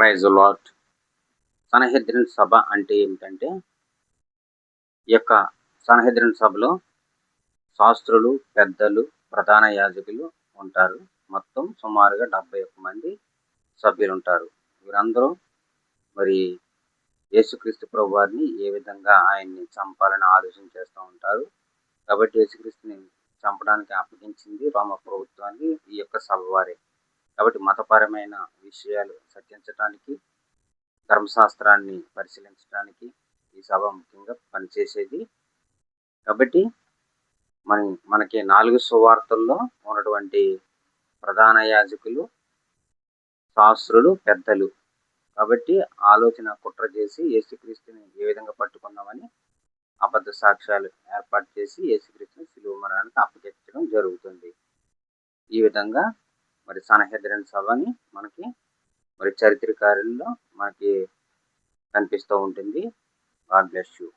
Praise lot. Sanhedrin సభ అంటే ఏమిటంటే, ఈ యొక్క సన్హెద్రిన్ సభలో శాస్త్రులు, పెద్దలు, ప్రధాన యాజకులు ఉంటారు. మొత్తం సుమారుగా 71 మంది సభ్యులు ఉంటారు. వీరందరూ మరి యేసుక్రీస్తు ప్రభు వారిని ఏ విధంగా ఆయన్ని చంపాలని ఆలోచన చేస్తూ ఉంటారు. కాబట్టి యేసుక్రీస్తుని చంపడానికి అప్పగించింది రోమ ప్రభుత్వాన్ని ఈ యొక్క సభ వారే. కాబట్టి మతపరమైన విషయాలు చర్చించడానికి, ధర్మశాస్త్రాన్ని పరిశీలించడానికి ఈ సభ ముఖ్యంగా పనిచేసేది. కాబట్టి మనకి 4 సువార్తల్లో ఉన్నటువంటి ప్రధాన యాజకులు, శాస్త్రులు, పెద్దలు. కాబట్టి ఆలోచన కుట్ర చేసి యేసుక్రీస్తుని ఏ విధంగా పట్టుకుందామని అబద్ధ సాక్ష్యాలు ఏర్పాటు చేసి యేసుక్రీస్తుని సిలువ మరణానికి అప్పగించడం జరుగుతుంది. ఈ విధంగా మరి సన్హెద్రిన్ సభని మనకి మరి చరిత్రకారుల్లో మనకి కనిపిస్తూ ఉంటుంది. God bless you.